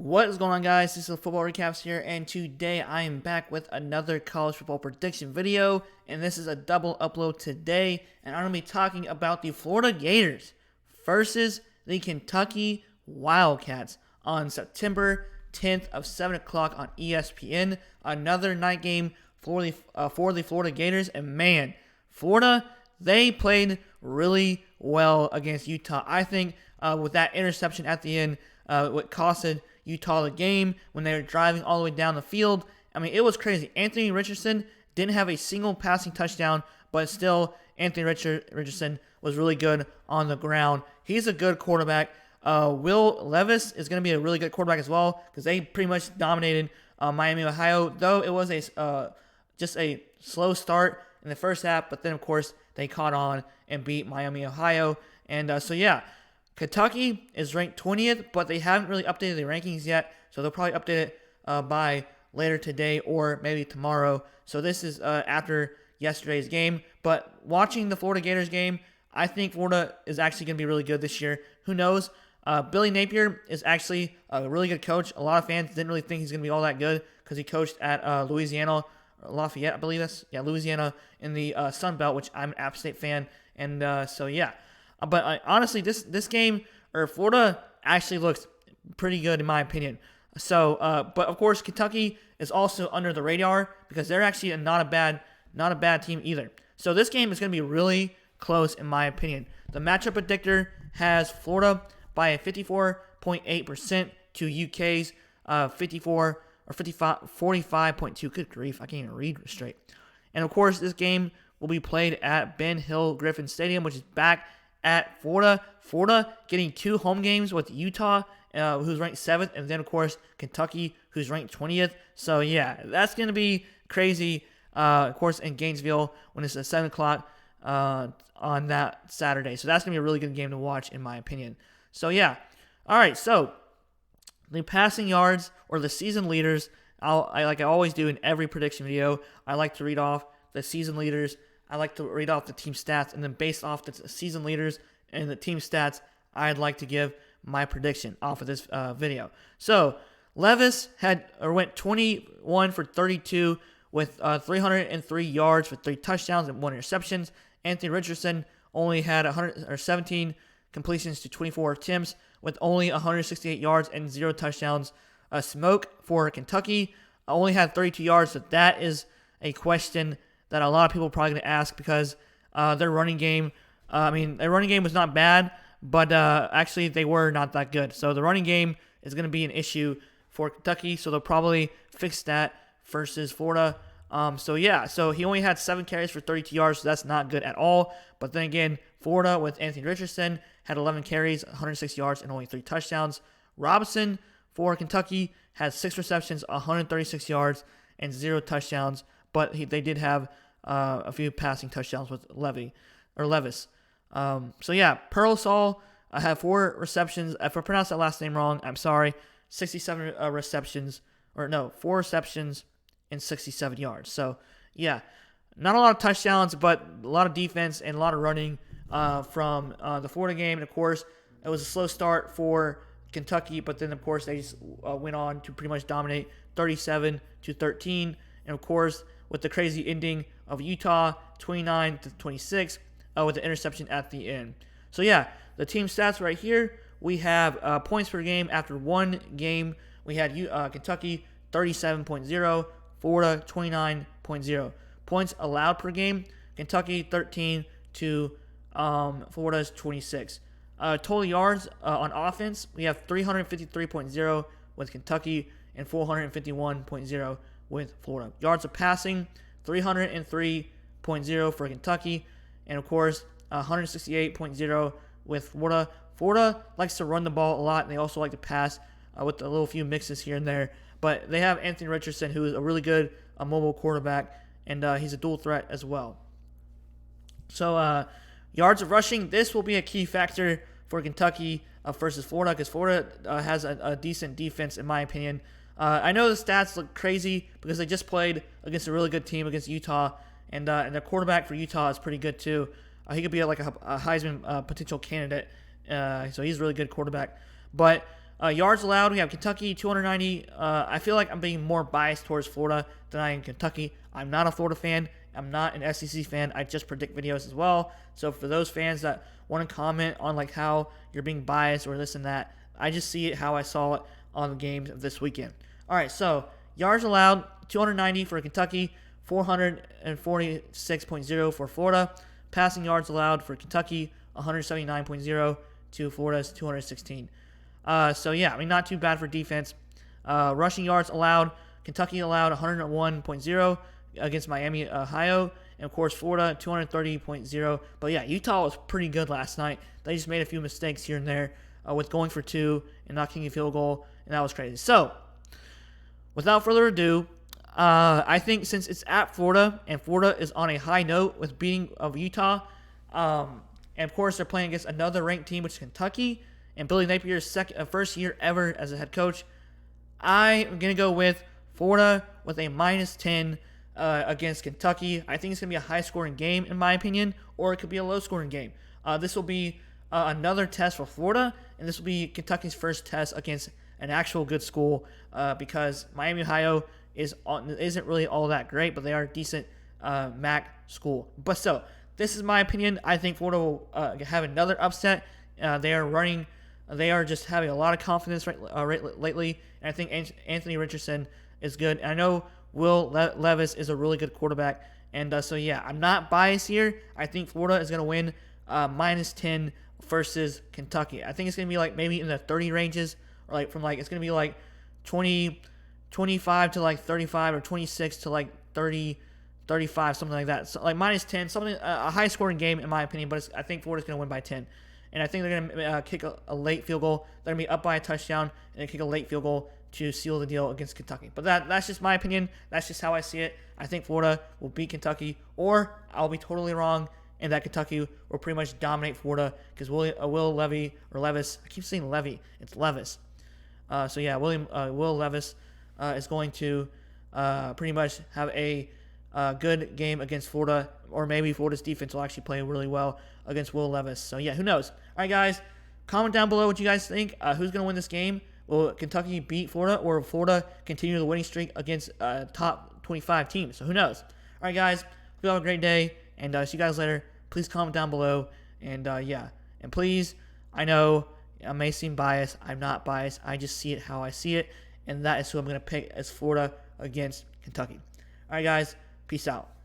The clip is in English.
What is going on, guys? This is Football Recaps here, and today I am back with another college football prediction video, and this is a double upload today, and I'm going to be talking about the Florida Gators versus the Kentucky Wildcats on September 10th of 7 o'clock on ESPN. Another night game for the Florida Gators, and man, Florida, they played really well against Utah. I think with that interception at the end, what costed Utah the game when they were driving all the way down the field. I mean, it was crazy. Anthony Richardson didn't have a single passing touchdown, but still, Anthony Richardson was really good on the ground. He's a good quarterback. Will Levis is going to be a really good quarterback as well because they pretty much dominated Miami, Ohio, though it was just a slow start in the first half, but then, of course, they caught on and beat Miami, Ohio. And so, yeah, Kentucky is ranked 20th, but they haven't really updated the rankings yet, so they'll probably update it by later today or maybe tomorrow. So this is after yesterday's game. But watching the Florida Gators game, I think Florida is actually going to be really good this year. Who knows? Billy Napier is actually a really good coach. A lot of fans didn't really think he's going to be all that good because he coached at Louisiana, Lafayette, I believe that's. Yeah, Louisiana in the Sun Belt, which I'm an App State fan. And so, yeah. But honestly, this game, or Florida, actually looks pretty good in my opinion. So, but of course, Kentucky is also under the radar because they're actually not a bad team either. So this game is going to be really close in my opinion. The matchup predictor has Florida by a 54.8% to UK's 45.2. Good grief, I can't even read straight. And of course, this game will be played at Ben Hill Griffin Stadium, which is back at Florida. Florida getting 2 home games with Utah, who's ranked 7th, and then, of course, Kentucky, who's ranked 20th. So, yeah, that's going to be crazy, of course, in Gainesville when it's at 7 o'clock on that Saturday. So that's going to be a really good game to watch, in my opinion. So, yeah. All right, so the passing yards or the season leaders, like I always do in every prediction video, I like to read off the season leaders. I like to read off the team stats, and then based off the season leaders and the team stats, I'd like to give my prediction off of this video. So, Levis went 21 for 32 with 303 yards for 3 touchdowns and 1 interceptions. Anthony Richardson only had 17 completions to 24 attempts with only 168 yards and 0 touchdowns. Smoke for Kentucky only had 32 yards, so that is a question that a lot of people are probably going to ask because their running game, their running game was not bad, but actually they were not that good. So the running game is going to be an issue for Kentucky, so they'll probably fix that versus Florida. So he only had 7 carries for 32 yards, so that's not good at all. But then again, Florida with Anthony Richardson had 11 carries, 106 yards, and only 3 touchdowns. Robinson for Kentucky had 6 receptions, 136 yards, and 0 touchdowns. But they did have a few passing touchdowns with Levis. So yeah, Pearl Saul had 4 receptions. If I pronounced that last name wrong, I'm sorry. 67 receptions, 4 receptions and 67 yards. So yeah, not a lot of touchdowns, but a lot of defense and a lot of running from the Florida game. And of course, it was a slow start for Kentucky, but then of course they just went on to pretty much dominate 37-13. And of course, with the crazy ending of Utah, 29-26, with the interception at the end. So yeah, the team stats right here. We have points per game after 1 game. We had Kentucky 37.0, Florida 29.0. Points allowed per game, Kentucky 13 to Florida's 26. Total yards on offense, we have 353.0 with Kentucky and 451.0 with Florida. Yards of passing, 303.0 for Kentucky, and of course, 168.0 with Florida. Florida likes to run the ball a lot, and they also like to pass with a little few mixes here and there. But they have Anthony Richardson, who is a really good mobile quarterback, and he's a dual threat as well. So, yards of rushing, this will be a key factor for Kentucky versus Florida because Florida has a decent defense, in my opinion. I know the stats look crazy because they just played against a really good team against Utah, and the quarterback for Utah is pretty good too. He could be like a Heisman potential candidate, so he's a really good quarterback. But Yards allowed, we have Kentucky 290. I feel like I'm being more biased towards Florida than I am Kentucky. I'm not a Florida fan. I'm not an SEC fan. I just predict videos as well. So for those fans that want to comment on like how you're being biased or this and that, I just see it how I saw it on the games of this weekend. All right, so yards allowed 290 for Kentucky, 446.0 for Florida. Passing yards allowed for Kentucky, 179.0 to Florida's 216. So yeah, I mean, not too bad for defense. Rushing yards allowed, Kentucky allowed 101.0 against Miami, Ohio, and of course Florida 230.0. But yeah, Utah was pretty good last night. They just made a few mistakes here and there with going for two and not kicking a field goal, and that was crazy. So without further ado, I think since it's at Florida and Florida is on a high note with beating of Utah, and of course they're playing against another ranked team, which is Kentucky, and Billy Napier's first year ever as a head coach, I am going to go with Florida with a -10 against Kentucky. I think it's going to be a high-scoring game, in my opinion, or it could be a low-scoring game. This will be another test for Florida, and this will be Kentucky's first test against an actual good school because Miami, Ohio isn't really all that great, but they are a decent MAC school. But so, this is my opinion. I think Florida will have another upset. They are just having a lot of confidence lately, and I think Anthony Richardson is good. And I know Will Levis is a really good quarterback, and so yeah, I'm not biased here. I think Florida is going to win -10 versus Kentucky. I think it's going to be like maybe in the 30 ranges, or like from like it's going to be like 25 to like 35, or 26 to like 30, 35, something like that. So like -10, something a high scoring game in my opinion. But I think Florida's going to win by 10. And I think they're going to kick a late field goal. They're going to be up by a touchdown and they kick a late field goal to seal the deal against Kentucky. But that's just my opinion. That's just how I see it. I think Florida will beat Kentucky, or I'll be totally wrong, and that Kentucky will pretty much dominate Florida because Will Levy or Levis. I keep saying Levy. It's Levis. So yeah, Will Levis is going to pretty much have a good game against Florida, or maybe Florida's defense will actually play really well against Will Levis. So yeah, who knows? All right, guys, comment down below what you guys think. Who's going to win this game? Will Kentucky beat Florida, or will Florida continue the winning streak against top 25 teams? So who knows? All right, guys, hope you have a great day, and see you guys later. Please comment down below, and yeah, and please, I know I may seem biased. I'm not biased. I just see it how I see it, and that is who I'm going to pick as Florida against Kentucky. All right, guys, peace out.